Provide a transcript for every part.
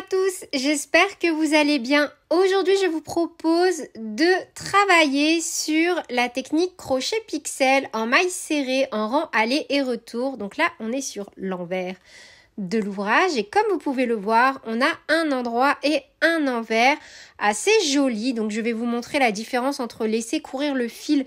tous, j'espère que vous allez bien. Aujourd'hui, je vous propose de travailler sur la technique crochet pixel en maille serrée en rang aller et retour. Donc là, on est sur l'envers de l'ouvrage et comme vous pouvez le voir, on a un endroit et un envers assez joli. Donc je vais vous montrer la différence entre laisser courir le fil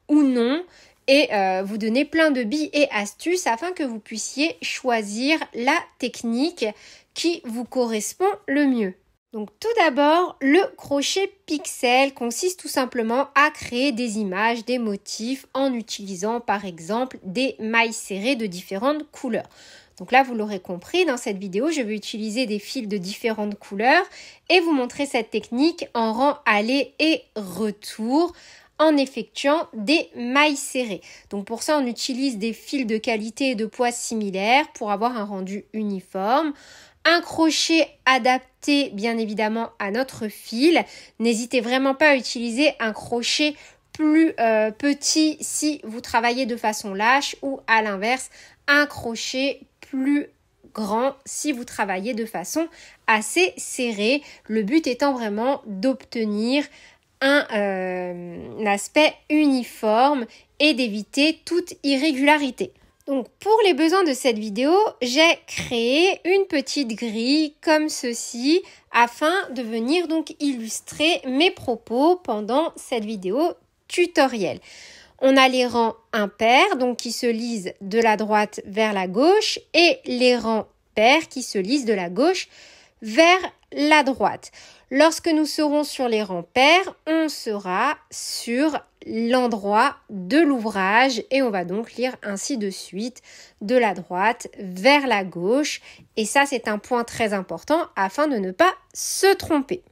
ou non et vous donner plein de billes et astuces afin que vous puissiez choisir la technique qui vous correspond le mieux. Donc tout d'abord, le crochet pixel consiste tout simplement à créer des images, des motifs en utilisant par exemple des mailles serrées de différentes couleurs. Donc là, vous l'aurez compris, dans cette vidéo, je vais utiliser des fils de différentes couleurs et vous montrer cette technique en rang aller et retour en effectuant des mailles serrées. Donc pour ça, on utilise des fils de qualité et de poids similaires pour avoir un rendu uniforme. Un crochet adapté bien évidemment à notre fil. N'hésitez vraiment pas à utiliser un crochet plus petit si vous travaillez de façon lâche ou à l'inverse, un crochet plus grand si vous travaillez de façon assez serrée. Le but étant vraiment d'obtenir un aspect uniforme et d'éviter toute irrégularité. Donc pour les besoins de cette vidéo, j'ai créé une petite grille comme ceci afin de venir donc illustrer mes propos pendant cette vidéo tutoriel. On a les rangs impairs donc qui se lisent de la droite vers la gauche et les rangs pairs qui se lisent de la gauche vers la droite. Lorsque nous serons sur les rangs pairs, on sera sur l'endroit de l'ouvrage et on va donc lire ainsi de suite de la droite vers la gauche. Et ça, c'est un point très important afin de ne pas se tromper.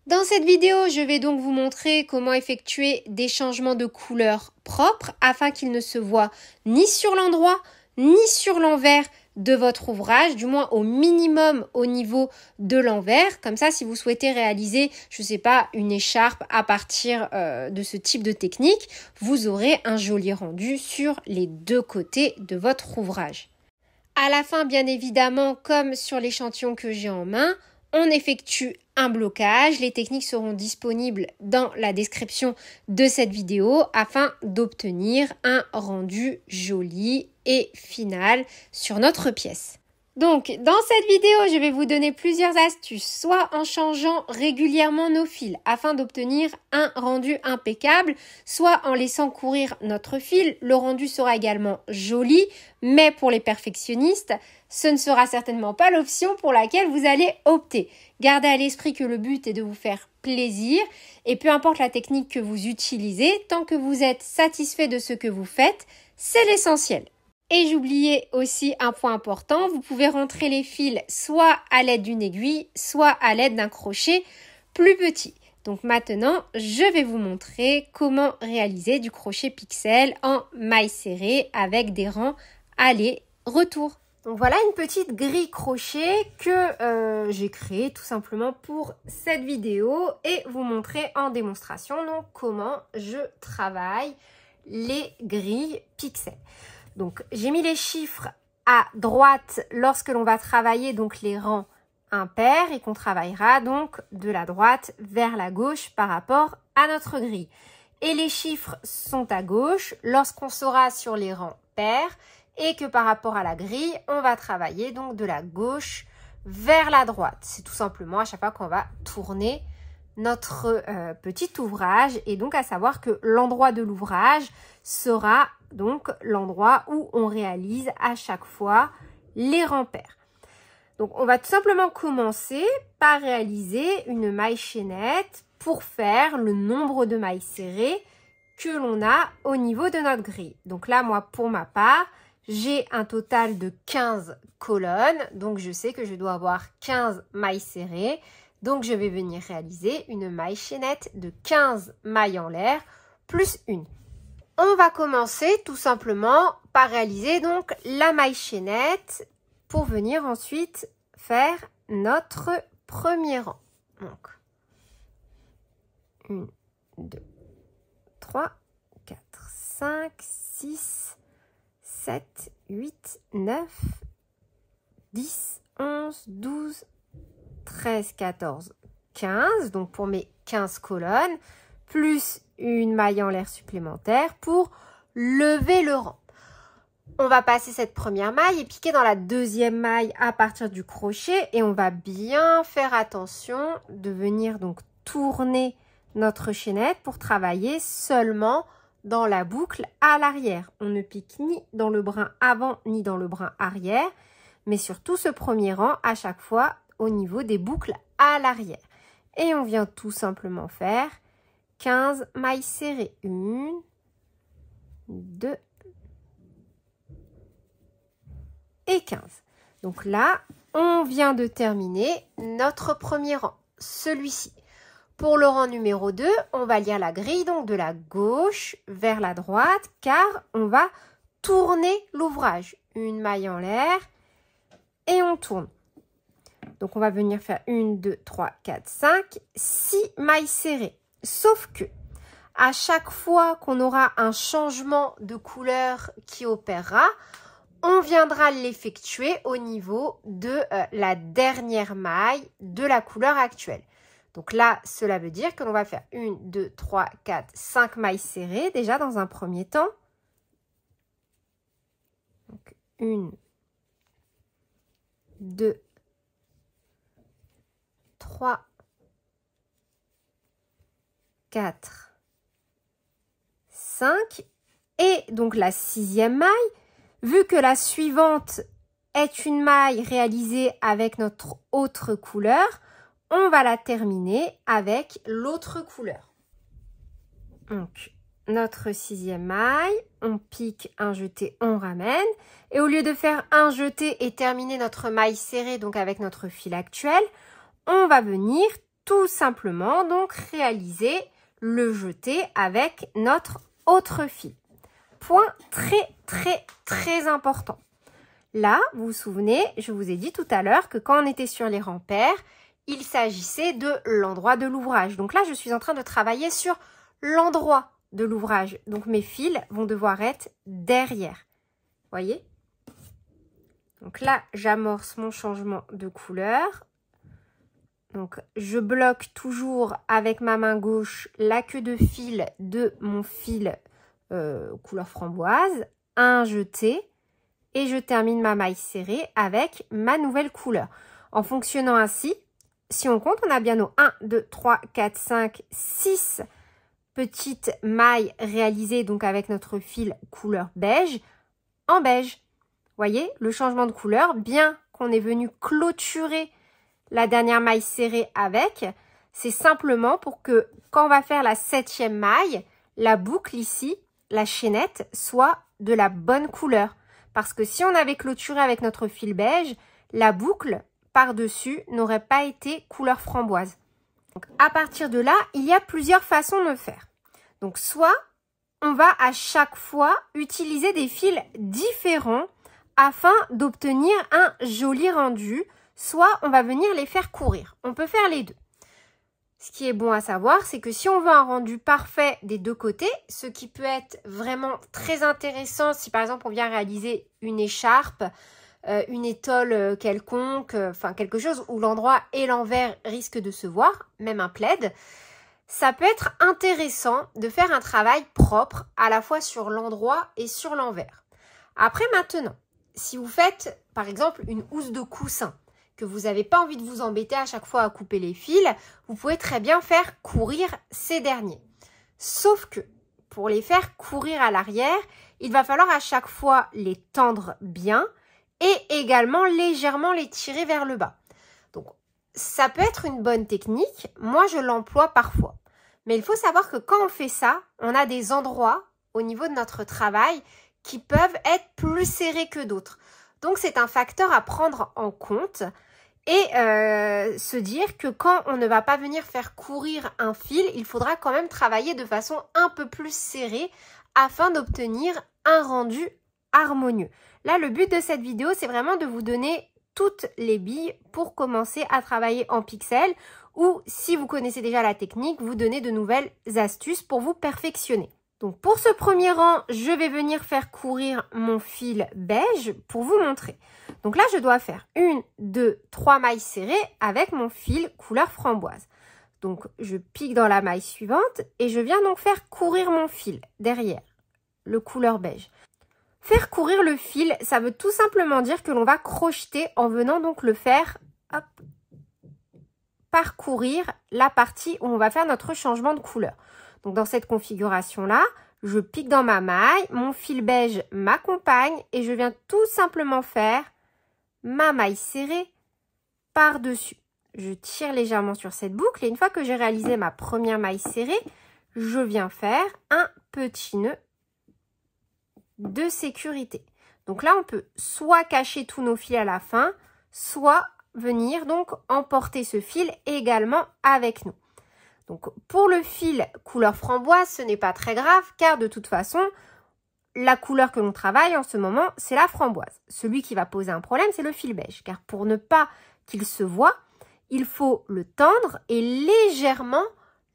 Dans cette vidéo, je vais donc vous montrer comment effectuer des changements de couleur propres afin qu'ils ne se voient ni sur l'endroit ni sur l'envers de votre ouvrage, du moins au minimum au niveau de l'envers. Comme ça, si vous souhaitez réaliser, je ne sais pas, une écharpe à partir de ce type de technique, vous aurez un joli rendu sur les deux côtés de votre ouvrage. À la fin, bien évidemment, comme sur l'échantillon que j'ai en main, on effectue un blocage. Les techniques seront disponibles dans la description de cette vidéo afin d'obtenir un rendu joli et final sur notre pièce. Donc, dans cette vidéo, je vais vous donner plusieurs astuces, soit en changeant régulièrement nos fils afin d'obtenir un rendu impeccable, soit en laissant courir notre fil. Le rendu sera également joli, mais pour les perfectionnistes, ce ne sera certainement pas l'option pour laquelle vous allez opter. Gardez à l'esprit que le but est de vous faire plaisir et peu importe la technique que vous utilisez, tant que vous êtes satisfait de ce que vous faites, c'est l'essentiel. Et j'oubliais aussi un point important, vous pouvez rentrer les fils soit à l'aide d'une aiguille, soit à l'aide d'un crochet plus petit. Donc maintenant, je vais vous montrer comment réaliser du crochet pixel en maille serrée avec des rangs aller-retour. Donc voilà une petite grille crochet que j'ai créée tout simplement pour cette vidéo et vous montrer en démonstration donc comment je travaille les grilles pixels. Donc, j'ai mis les chiffres à droite lorsque l'on va travailler donc les rangs impairs et qu'on travaillera donc de la droite vers la gauche par rapport à notre grille. Et les chiffres sont à gauche lorsqu'on sera sur les rangs pairs et que par rapport à la grille, on va travailler donc de la gauche vers la droite. C'est tout simplement à chaque fois qu'on va tourner notre petit ouvrage et donc à savoir que l'endroit de l'ouvrage sera donc l'endroit où on réalise à chaque fois les rangs pairs. Donc on va tout simplement commencer par réaliser une maille chaînette pour faire le nombre de mailles serrées que l'on a au niveau de notre grille. Donc là moi pour ma part j'ai un total de 15 colonnes donc je sais que je dois avoir 15 mailles serrées. Donc, je vais venir réaliser une maille chaînette de 15 mailles en l'air plus une. On va commencer tout simplement par réaliser donc la maille chaînette pour venir ensuite faire notre premier rang. Donc, 1, 2, 3, 4, 5, 6, 7, 8, 9, 10, 11, 12, 13, 14, 15, donc pour mes 15 colonnes, plus une maille en l'air supplémentaire pour lever le rang. On va passer cette première maille et piquer dans la deuxième maille à partir du crochet et on va bien faire attention de venir donc tourner notre chaînette pour travailler seulement dans la boucle à l'arrière. On ne pique ni dans le brin avant ni dans le brin arrière, mais sur tout ce premier rang à chaque fois au niveau des boucles à l'arrière. Et on vient tout simplement faire 15 mailles serrées. 1, 2 et 15. Donc là, on vient de terminer notre premier rang, celui-ci. Pour le rang numéro 2, on va lire la grille donc de la gauche vers la droite car on va tourner l'ouvrage. Une maille en l'air et on tourne. Donc on va venir faire 1, 2, 3, 4, 5, 6 mailles serrées. Sauf que à chaque fois qu'on aura un changement de couleur qui opérera, on viendra l'effectuer au niveau de la dernière maille de la couleur actuelle. Donc là, cela veut dire que l'on va faire 1, 2, 3, 4, 5 mailles serrées déjà dans un premier temps. Donc 1, 2, 3, 4, 5. Et donc la sixième maille, vu que la suivante est une maille réalisée avec notre autre couleur, on va la terminer avec l'autre couleur. Donc, notre sixième maille, on pique un jeté, on ramène. Et au lieu de faire un jeté et terminer notre maille serrée, donc avec notre fil actuel, on va venir tout simplement donc réaliser le jeté avec notre autre fil. Point très important. Là, vous vous souvenez, je vous ai dit tout à l'heure que quand on était sur les rangs pairs, il s'agissait de l'endroit de l'ouvrage. Donc là, je suis en train de travailler sur l'endroit de l'ouvrage. Donc mes fils vont devoir être derrière. Voyez? Donc là, j'amorce mon changement de couleur. Donc je bloque toujours avec ma main gauche la queue de fil de mon fil couleur framboise, un jeté et je termine ma maille serrée avec ma nouvelle couleur. En fonctionnant ainsi, si on compte, on a bien nos 1, 2, 3, 4, 5, 6 petites mailles réalisées donc avec notre fil couleur beige en beige. Voyez, le changement de couleur, bien qu'on est venu clôturer la dernière maille serrée avec, c'est simplement pour que quand on va faire la septième maille, la boucle ici, la chaînette, soit de la bonne couleur. Parce que si on avait clôturé avec notre fil beige, la boucle par-dessus n'aurait pas été couleur framboise. Donc, à partir de là, il y a plusieurs façons de faire. Donc, soit on va à chaque fois utiliser des fils différents afin d'obtenir un joli rendu, soit on va venir les faire courir. On peut faire les deux. Ce qui est bon à savoir, c'est que si on veut un rendu parfait des deux côtés, ce qui peut être vraiment très intéressant si par exemple on vient réaliser une écharpe, une étole quelconque, enfin quelque chose où l'endroit et l'envers risquent de se voir, même un plaid, ça peut être intéressant de faire un travail propre à la fois sur l'endroit et sur l'envers. Après maintenant, si vous faites par exemple une housse de coussin, que vous n'avez pas envie de vous embêter à chaque fois à couper les fils, vous pouvez très bien faire courir ces derniers. Sauf que pour les faire courir à l'arrière, il va falloir à chaque fois les tendre bien et également légèrement les tirer vers le bas. Donc ça peut être une bonne technique, moi je l'emploie parfois. Mais il faut savoir que quand on fait ça, on a des endroits au niveau de notre travail qui peuvent être plus serrés que d'autres. Donc c'est un facteur à prendre en compte. Et se dire que quand on ne va pas venir faire courir un fil, il faudra quand même travailler de façon un peu plus serrée afin d'obtenir un rendu harmonieux. Là, le but de cette vidéo, c'est vraiment de vous donner toutes les billes pour commencer à travailler en pixels ou si vous connaissez déjà la technique, vous donner de nouvelles astuces pour vous perfectionner. Donc pour ce premier rang, je vais venir faire courir mon fil beige pour vous montrer. Donc là, je dois faire 1, 2, 3 mailles serrées avec mon fil couleur framboise. Donc je pique dans la maille suivante et je viens donc faire courir mon fil derrière le couleur beige. Faire courir le fil, ça veut tout simplement dire que l'on va crocheter en venant donc le faire hop, parcourir la partie où on va faire notre changement de couleur. Donc dans cette configuration-là, je pique dans ma maille, mon fil beige m'accompagne et je viens tout simplement faire ma maille serrée par-dessus. Je tire légèrement sur cette boucle et une fois que j'ai réalisé ma première maille serrée, je viens faire un petit nœud de sécurité. Donc là, on peut soit cacher tous nos fils à la fin, soit venir donc emporter ce fil également avec nous. Donc pour le fil couleur framboise, ce n'est pas très grave car de toute façon, la couleur que l'on travaille en ce moment, c'est la framboise. Celui qui va poser un problème, c'est le fil beige car pour ne pas qu'il se voie, il faut le tendre et légèrement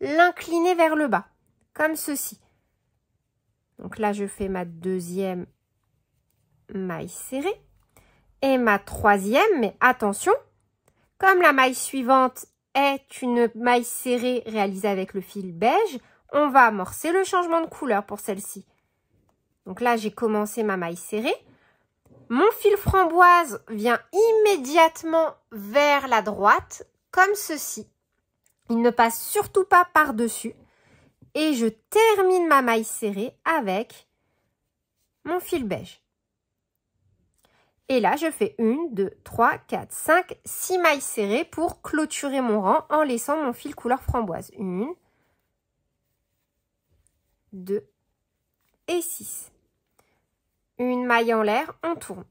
l'incliner vers le bas, comme ceci. Donc là, je fais ma deuxième maille serrée et ma troisième, mais attention, comme la maille suivante est une maille serrée réalisée avec le fil beige, on va amorcer le changement de couleur pour celle-ci. Donc là, j'ai commencé ma maille serrée. Mon fil framboise vient immédiatement vers la droite, comme ceci. Il ne passe surtout pas par-dessus. Et je termine ma maille serrée avec mon fil beige. Et là, je fais 1, 2, 3, 4, 5, 6 mailles serrées pour clôturer mon rang en laissant mon fil couleur framboise. 1, 2 et 6. Une maille en l'air, on tourne.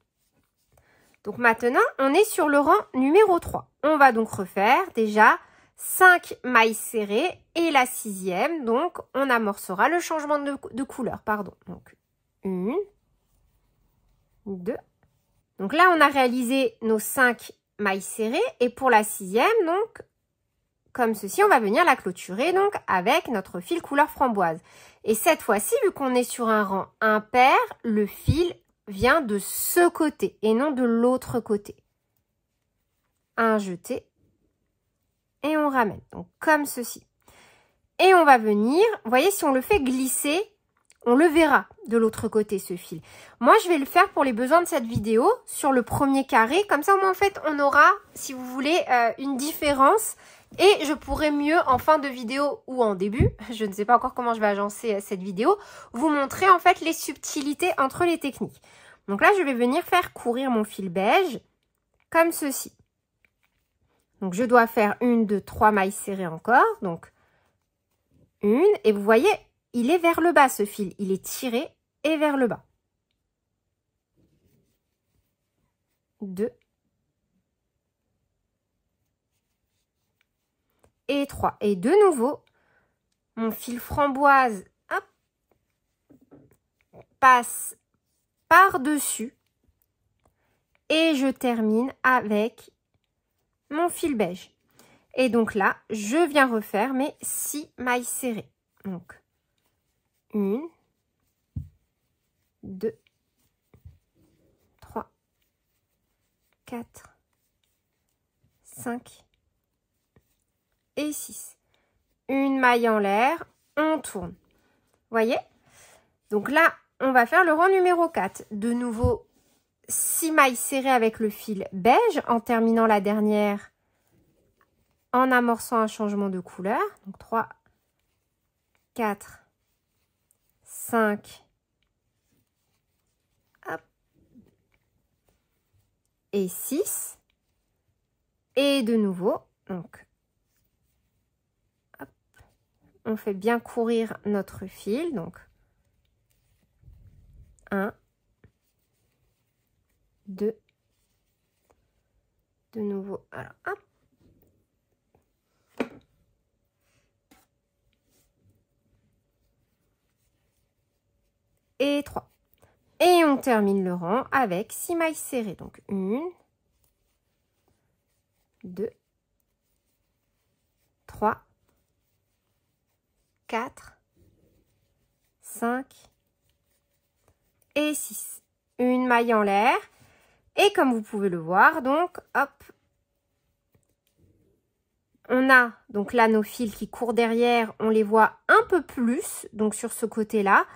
Donc maintenant, on est sur le rang numéro 3. On va donc refaire déjà 5 mailles serrées et la sixième, donc on amorcera le changement de couleur. Pardon. Donc 1, 2. Donc là, on a réalisé nos 5 mailles serrées et pour la sixième, donc comme ceci, on va venir la clôturer donc avec notre fil couleur framboise. Et cette fois-ci, vu qu'on est sur un rang impair, le fil vient de ce côté et non de l'autre côté. Un jeté et on ramène, donc comme ceci. Et on va venir, vous voyez, si on le fait glisser, on le verra de l'autre côté ce fil. Moi, je vais le faire pour les besoins de cette vidéo sur le premier carré. Comme ça, au moins, en fait, on aura, si vous voulez, une différence. Et je pourrai mieux, en fin de vidéo ou en début, je ne sais pas encore comment je vais agencer cette vidéo, vous montrer en fait les subtilités entre les techniques. Donc là, je vais venir faire courir mon fil beige comme ceci. Donc, je dois faire 1, 2, 3 mailles serrées encore. Donc, 1. Et vous voyez, il est vers le bas ce fil. Il est tiré et vers le bas. 2. Et 3. Et de nouveau, mon fil framboise hop, passe par-dessus et je termine avec mon fil beige. Et donc là, je viens refaire mes 6 mailles serrées. Donc, 1, 2, 3, 4, 5 et 6. Une maille en l'air, on tourne. Voyez? Donc là, on va faire le rang numéro 4. De nouveau, 6 mailles serrées avec le fil beige en terminant la dernière en amorçant un changement de couleur. Donc 3, 4, 5 hop, et 6. Et de nouveau, donc, hop, on fait bien courir notre fil. Donc, 1, 2, de nouveau, alors, hop. Et 3. Et on termine le rang avec 6 mailles serrées. Donc 1, 2, 3, 4, 5 et 6. Une maille en l'air. Et comme vous pouvez le voir, donc, hop, on a donc là nos fils qui courent derrière, on les voit un peu plus, donc sur ce côté-là.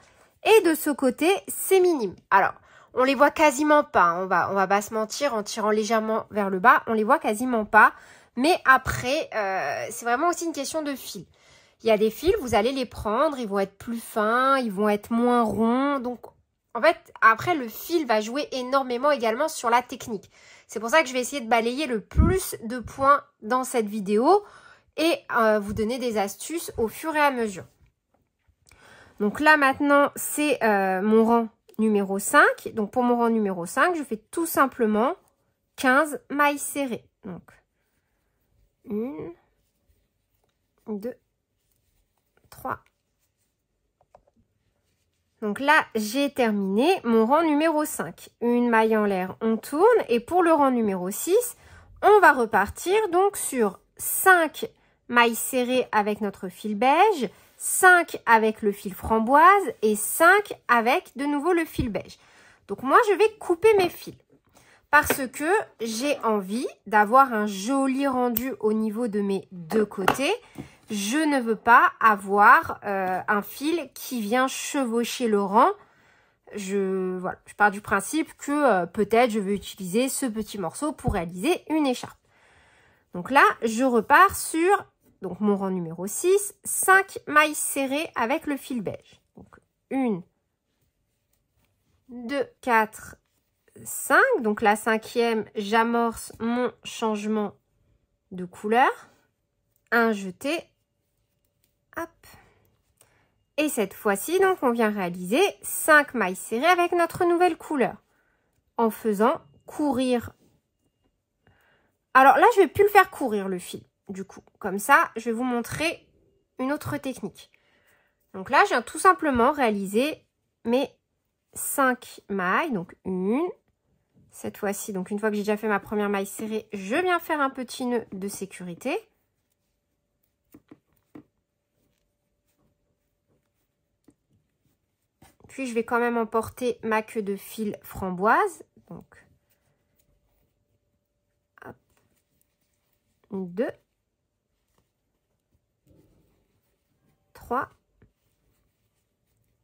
Et de ce côté, c'est minime. Alors, on les voit quasiment pas, hein. On va pas se mentir, en tirant légèrement vers le bas, on les voit quasiment pas. Mais après, c'est vraiment aussi une question de fil. Il y a des fils, vous allez les prendre, ils vont être plus fins, ils vont être moins ronds. Donc, en fait, après, le fil va jouer énormément également sur la technique. C'est pour ça que je vais essayer de balayer le plus de points dans cette vidéo et vous donner des astuces au fur et à mesure. Donc là, maintenant, c'est mon rang numéro 5. Donc, pour mon rang numéro 5, je fais tout simplement 15 mailles serrées. Donc, 1, 2, 3. Donc là, j'ai terminé mon rang numéro 5. Une maille en l'air, on tourne. Et pour le rang numéro 6, on va repartir donc sur 5 mailles serrées avec notre fil beige, 5 avec le fil framboise et 5 avec de nouveau le fil beige. Donc moi, je vais couper mes fils parce que j'ai envie d'avoir un joli rendu au niveau de mes deux côtés. Je ne veux pas avoir un fil qui vient chevaucher le rang. Je pars du principe que peut-être je vais utiliser ce petit morceau pour réaliser une écharpe. Donc là, je repars sur donc mon rang numéro 6, 5 mailles serrées avec le fil beige. Donc 1, 2, 4, 5. Donc la cinquième, j'amorce mon changement de couleur. Un jeté. Hop. Et cette fois-ci, donc, on vient réaliser 5 mailles serrées avec notre nouvelle couleur. En faisant courir. Alors là, je ne vais plus le faire courir, le fil, du coup. Comme ça, je vais vous montrer une autre technique. Donc là, je viens tout simplement réaliser mes 5 mailles. Donc, une. Cette fois-ci, donc une fois que j'ai déjà fait ma première maille serrée, je viens faire un petit nœud de sécurité. Puis, je vais quand même emporter ma queue de fil framboise. Donc, hop, 2, 3,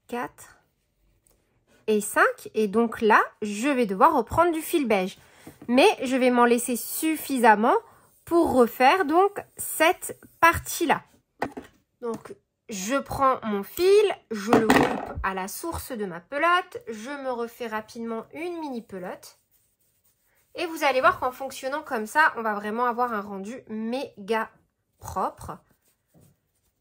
4 et 5. Et donc là, je vais devoir reprendre du fil beige. Mais je vais m'en laisser suffisamment pour refaire donc cette partie-là. Donc, je prends mon fil, je le coupe à la source de ma pelote, je me refais rapidement une mini pelote. Et vous allez voir qu'en fonctionnant comme ça, on va vraiment avoir un rendu méga propre.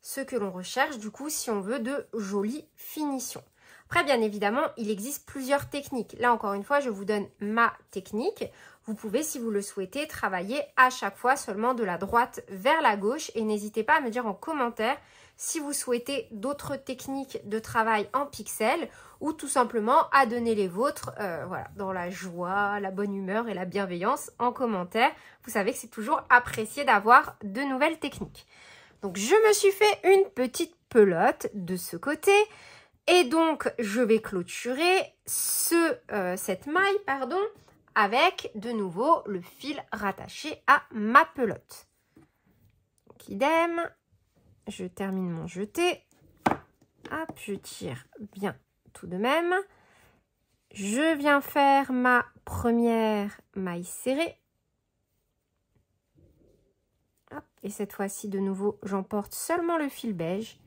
Ce que l'on recherche du coup si on veut de jolies finitions. Après, bien évidemment, il existe plusieurs techniques. Là, encore une fois, je vous donne ma technique. Vous pouvez, si vous le souhaitez, travailler à chaque fois seulement de la droite vers la gauche. Et n'hésitez pas à me dire en commentaire si vous souhaitez d'autres techniques de travail en pixels ou tout simplement à donner les vôtres voilà, dans la joie, la bonne humeur et la bienveillance en commentaire. Vous savez que c'est toujours apprécié d'avoir de nouvelles techniques. Donc, je me suis fait une petite pelote de ce côté. Et donc, je vais clôturer cette maille avec de nouveau le fil rattaché à ma pelote. Donc, idem, je termine mon jeté. Hop, je tire bien tout de même. Je viens faire ma première maille serrée. Hop, et cette fois-ci, de nouveau, j'emporte seulement le fil beige.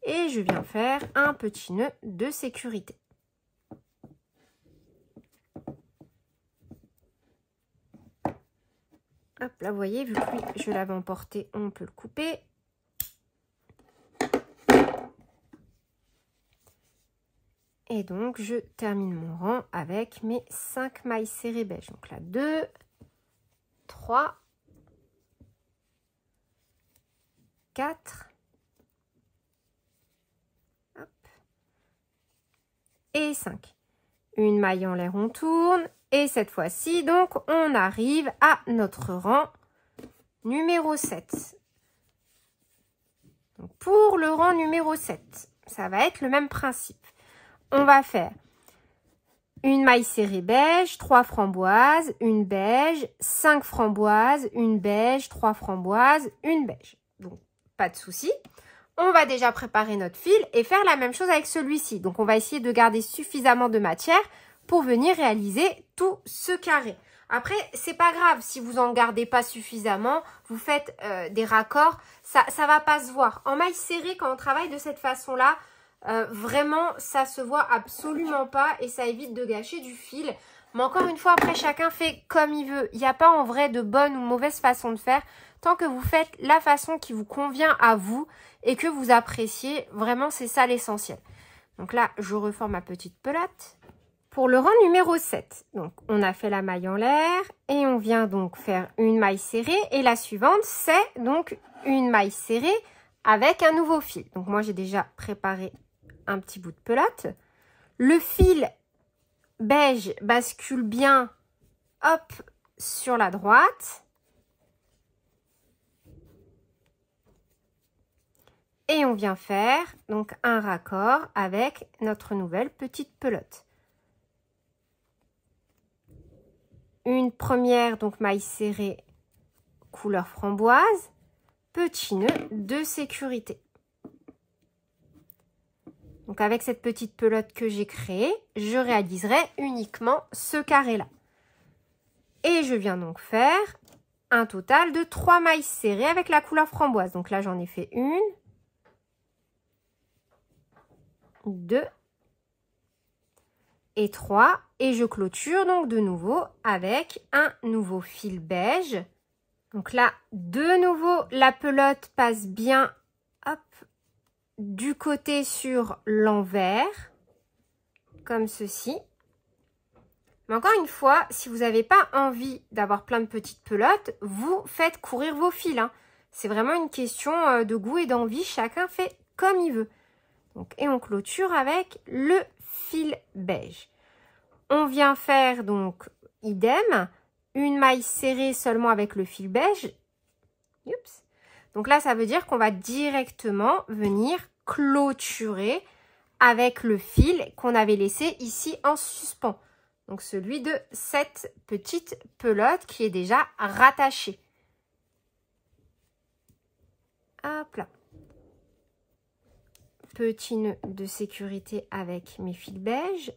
Et je viens faire un petit nœud de sécurité. Hop, là, vous voyez, vu que je l'avais emporté, on peut le couper. Et donc, je termine mon rang avec mes 5 mailles serrées beige. Donc là, 2, 3, 4, et 5. Une maille en l'air, on tourne. Et cette fois-ci, donc, on arrive à notre rang numéro 7. Donc, pour le rang numéro 7, ça va être le même principe. On va faire une maille serrée beige, 3 framboises, une beige, 5 framboises, une beige, 3 framboises, une beige. Donc, pas de souci. On va déjà préparer notre fil et faire la même chose avec celui-ci. Donc, on va essayer de garder suffisamment de matière pour venir réaliser tout ce carré. Après, c'est pas grave si vous en gardez pas suffisamment, vous faites des raccords, ça va pas se voir. En maille serrée, quand on travaille de cette façon-là, vraiment, ça se voit absolument pas et ça évite de gâcher du fil. Mais encore une fois, après, chacun fait comme il veut. Il n'y a pas en vrai de bonne ou mauvaise façon de faire. Tant que vous faites la façon qui vous convient à vous et que vous appréciez, vraiment, c'est ça l'essentiel. Donc là, je reforme ma petite pelote. Pour le rang numéro 7, donc on a fait la maille en l'air et on vient donc faire une maille serrée. Et la suivante, c'est donc une maille serrée avec un nouveau fil. Donc moi, j'ai déjà préparé un petit bout de pelote. Le fil beige bascule bien, hop, sur la droite. Et on vient faire donc un raccord avec notre nouvelle petite pelote. Une première donc maille serrée couleur framboise, petit nœud de sécurité. Donc avec cette petite pelote que j'ai créée, je réaliserai uniquement ce carré-là. Et je viens donc faire un total de 3 mailles serrées avec la couleur framboise. Donc là, j'en ai fait 1, 2 et 3. Et je clôture donc de nouveau avec un nouveau fil beige. Donc là, de nouveau, la pelote passe bien, hop, du côté sur l'envers, comme ceci. Mais encore une fois, si vous n'avez pas envie d'avoir plein de petites pelotes, vous faites courir vos fils, hein. C'est vraiment une question de goût et d'envie. Chacun fait comme il veut. Donc, et on clôture avec le fil beige. On vient faire donc idem, une maille serrée seulement avec le fil beige. Oups. Donc là, ça veut dire qu'on va directement venir clôturer avec le fil qu'on avait laissé ici en suspens. Donc celui de cette petite pelote qui est déjà rattachée. Hop là. Petit nœud de sécurité avec mes fils beige.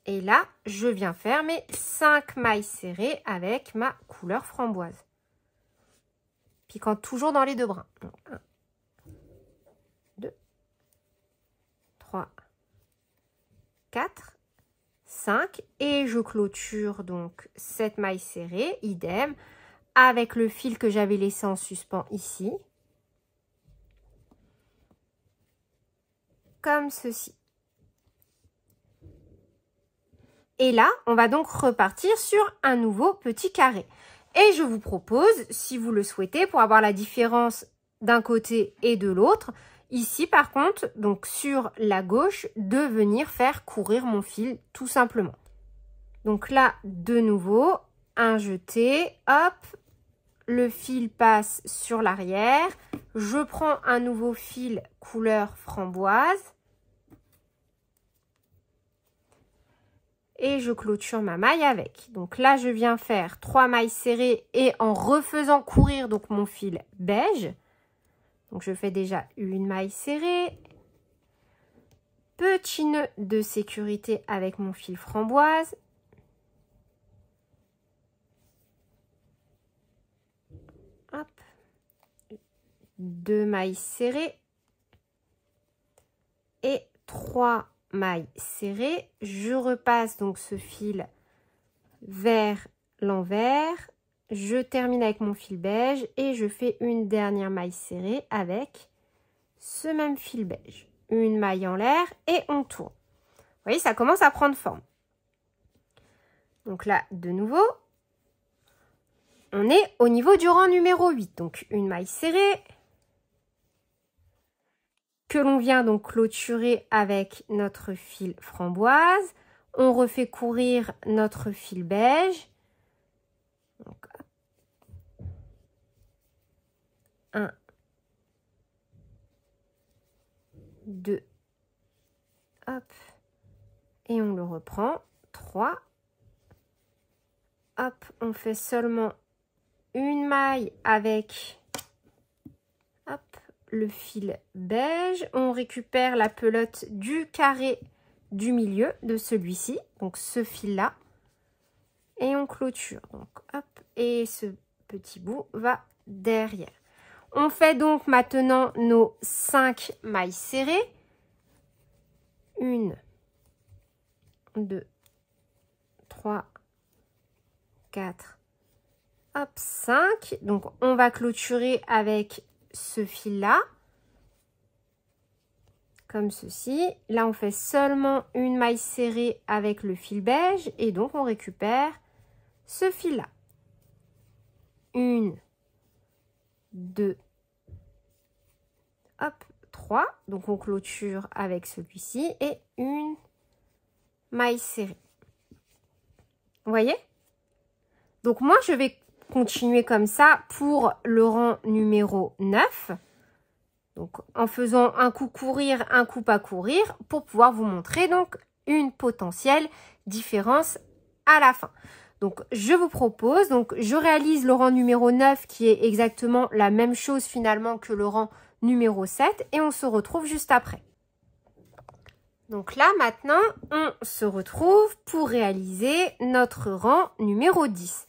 Et là, je viens faire mes 5 mailles serrées avec ma couleur framboise. Piquant toujours dans les deux brins. Donc, 1, 2, 3, 4, 5. Et je clôture donc cette maille serrée, idem, avec le fil que j'avais laissé en suspens ici. Comme ceci. Et là, on va donc repartir sur un nouveau petit carré. Et je vous propose, si vous le souhaitez, pour avoir la différence d'un côté et de l'autre, ici par contre, donc sur la gauche, de venir faire courir mon fil tout simplement. Donc là, de nouveau, un jeté, hop, le fil passe sur l'arrière. Je prends un nouveau fil couleur framboise. Et je clôture ma maille avec. Donc là, je viens faire 3 mailles serrées et en refaisant courir donc mon fil beige. Donc je fais déjà une maille serrée. Petit nœud de sécurité avec mon fil framboise. Hop. 2 mailles serrées. Et 3 mailles serrées. Je repasse donc ce fil vers l'envers. Je termine avec mon fil beige et je fais une dernière maille serrée avec ce même fil beige. Une maille en l'air et on tourne. Vous voyez, ça commence à prendre forme. Donc là, de nouveau, on est au niveau du rang numéro 8. Donc une maille serrée que l'on vient donc clôturer avec notre fil framboise. On refait courir notre fil beige. Donc, 1, 2, hop, et on le reprend, 3, hop, on fait seulement une maille avec, hop, le fil beige, on récupère la pelote du carré du milieu de celui-ci, donc ce fil-là, et on clôture, donc hop, et ce petit bout va derrière. On fait donc maintenant nos 5 mailles serrées. 1, 2, 3, 4, hop, 5. Donc, on va clôturer avec ce fil-là, comme ceci. Là, on fait seulement une maille serrée avec le fil beige et donc on récupère ce fil-là. 1, 2, hop, 3. Donc, on clôture avec celui-ci et une maille serrée. Vous voyez? Donc, moi, je vais continuer comme ça pour le rang numéro 9. Donc, en faisant un coup courir, un coup pas courir, pour pouvoir vous montrer donc une potentielle différence à la fin. Donc, je vous propose, donc je réalise le rang numéro 9 qui est exactement la même chose finalement que le rang numéro 7 et on se retrouve juste après. Donc là, maintenant, on se retrouve pour réaliser notre rang numéro 10.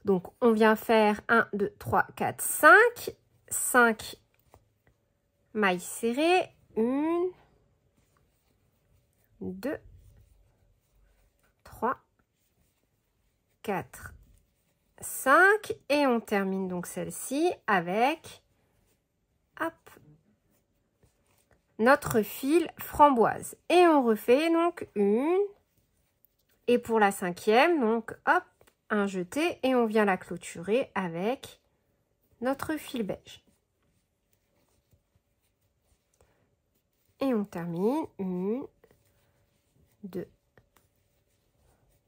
Donc, on vient faire 1, 2, 3, 4, 5. 5 mailles serrées. 1, 2, 3, 4, 5. Et on termine donc celle-ci avec, hop, notre fil framboise. Et on refait donc une. Et pour la 5e, donc, hop, un jeté et on vient la clôturer avec notre fil beige. Et on termine 1, 2,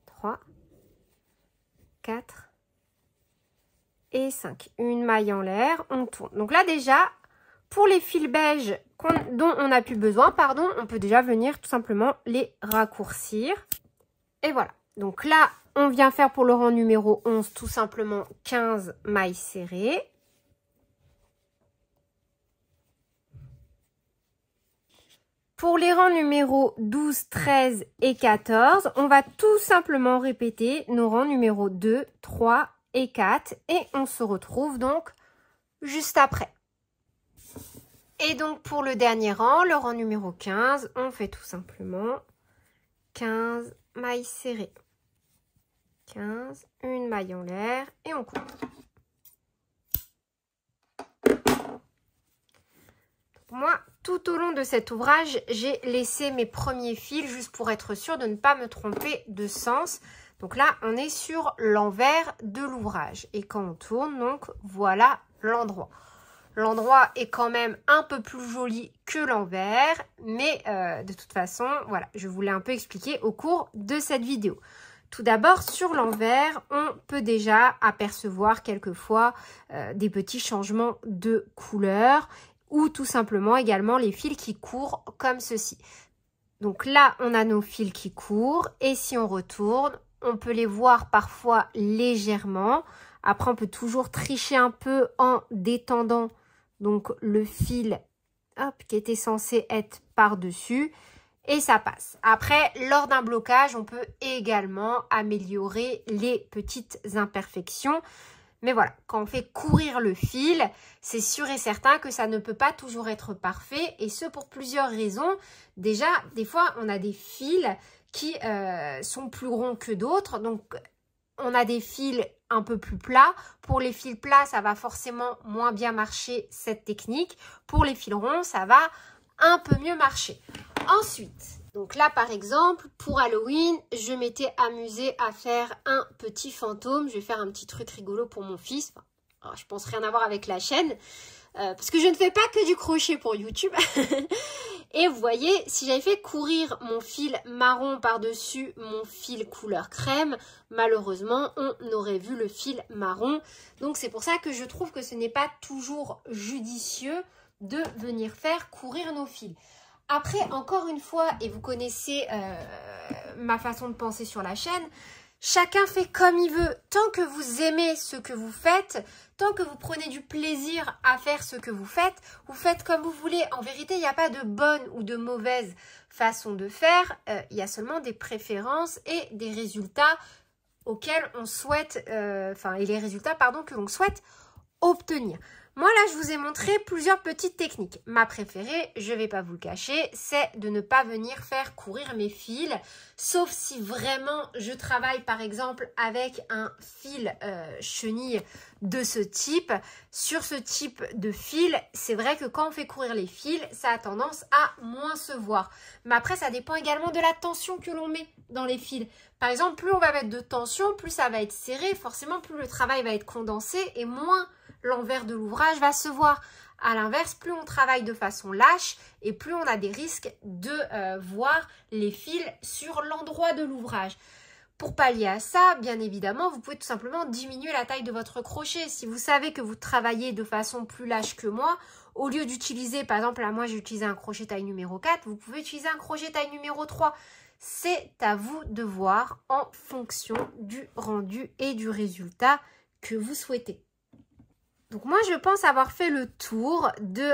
3, 4 et 5. Une maille en l'air, on tourne. Donc là déjà, pour les fils beiges dont on n'a plus besoin, pardon, on peut déjà venir tout simplement les raccourcir. Et voilà. Donc là, on vient faire pour le rang numéro 11 tout simplement 15 mailles serrées. Pour les rangs numéros 12, 13 et 14, on va tout simplement répéter nos rangs numéros 2, 3 et 4 et on se retrouve donc juste après. Et donc pour le dernier rang, le rang numéro 15, on fait tout simplement 15 mailles serrées. 15, une maille en l'air et on coupe. Moi, tout au long de cet ouvrage, j'ai laissé mes premiers fils juste pour être sûre de ne pas me tromper de sens. Donc là, on est sur l'envers de l'ouvrage. Et quand on tourne, donc voilà l'endroit. L'endroit est quand même un peu plus joli que l'envers, mais de toute façon, voilà, je voulais un peu expliquer au cours de cette vidéo. Tout d'abord, sur l'envers, on peut déjà apercevoir quelquefois des petits changements de couleur ou tout simplement également les fils qui courent comme ceci. Donc là, on a nos fils qui courent et si on retourne, on peut les voir parfois légèrement. Après, on peut toujours tricher un peu en détendant donc le fil hop, qui était censé être par-dessus. Et ça passe. Après, lors d'un blocage, on peut également améliorer les petites imperfections. Mais voilà, quand on fait courir le fil, c'est sûr et certain que ça ne peut pas toujours être parfait. Et ce, pour plusieurs raisons. Déjà, des fois, on a des fils qui sont plus ronds que d'autres. Donc, on a des fils un peu plus plats. Pour les fils plats, ça va forcément moins bien marcher cette technique. Pour les fils ronds, ça va un peu mieux marcher. Ensuite, donc là par exemple, pour Halloween, je m'étais amusée à faire un petit fantôme. Je vais faire un petit truc rigolo pour mon fils. Enfin, je pense rien à voir avec la chaîne. parce que je ne fais pas que du crochet pour YouTube. Et vous voyez, si j'avais fait courir mon fil marron par-dessus mon fil couleur crème, malheureusement, on aurait vu le fil marron. Donc c'est pour ça que je trouve que ce n'est pas toujours judicieux de venir faire courir nos fils. Après, encore une fois, et vous connaissez ma façon de penser sur la chaîne, chacun fait comme il veut. Tant que vous aimez ce que vous faites, tant que vous prenez du plaisir à faire ce que vous faites comme vous voulez. En vérité, il n'y a pas de bonne ou de mauvaise façon de faire. Il y a seulement des préférences et des résultats auxquels on souhaite, et les résultats, pardon, que l'on souhaite obtenir. Moi, là, je vous ai montré plusieurs petites techniques. Ma préférée, je ne vais pas vous le cacher, c'est de ne pas venir faire courir mes fils, sauf si vraiment je travaille, par exemple, avec un fil chenille de ce type. Sur ce type de fil, c'est vrai que quand on fait courir les fils, ça a tendance à moins se voir. Mais après, ça dépend également de la tension que l'on met dans les fils. Par exemple, plus on va mettre de tension, plus ça va être serré. Forcément, plus le travail va être condensé et moins l'envers de l'ouvrage va se voir. À l'inverse, plus on travaille de façon lâche et plus on a des risques de voir les fils sur l'endroit de l'ouvrage. Pour pallier à ça, bien évidemment, vous pouvez tout simplement diminuer la taille de votre crochet. Si vous savez que vous travaillez de façon plus lâche que moi, au lieu d'utiliser, par exemple, là, moi j'ai utilisé un crochet taille numéro 4, vous pouvez utiliser un crochet taille numéro 3. C'est à vous de voir en fonction du rendu et du résultat que vous souhaitez. Donc moi, je pense avoir fait le tour de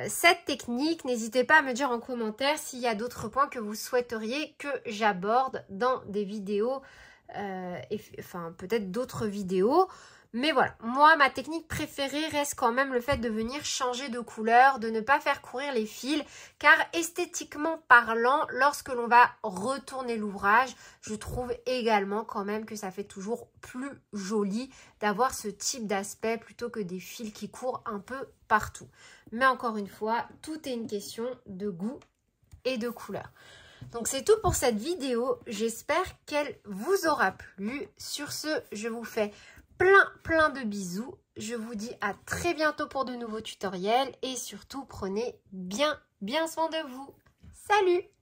cette technique. N'hésitez pas à me dire en commentaire s'il y a d'autres points que vous souhaiteriez que j'aborde dans des vidéos, peut-être d'autres vidéos. Mais voilà, moi, ma technique préférée reste quand même le fait de venir changer de couleur, de ne pas faire courir les fils, car esthétiquement parlant, lorsque l'on va retourner l'ouvrage, je trouve également quand même que ça fait toujours plus joli d'avoir ce type d'aspect plutôt que des fils qui courent un peu partout. Mais encore une fois, tout est une question de goût et de couleur. Donc c'est tout pour cette vidéo, j'espère qu'elle vous aura plu. Sur ce, je vous fais plein de bisous. Je vous dis à très bientôt pour de nouveaux tutoriels et surtout prenez bien soin de vous. Salut!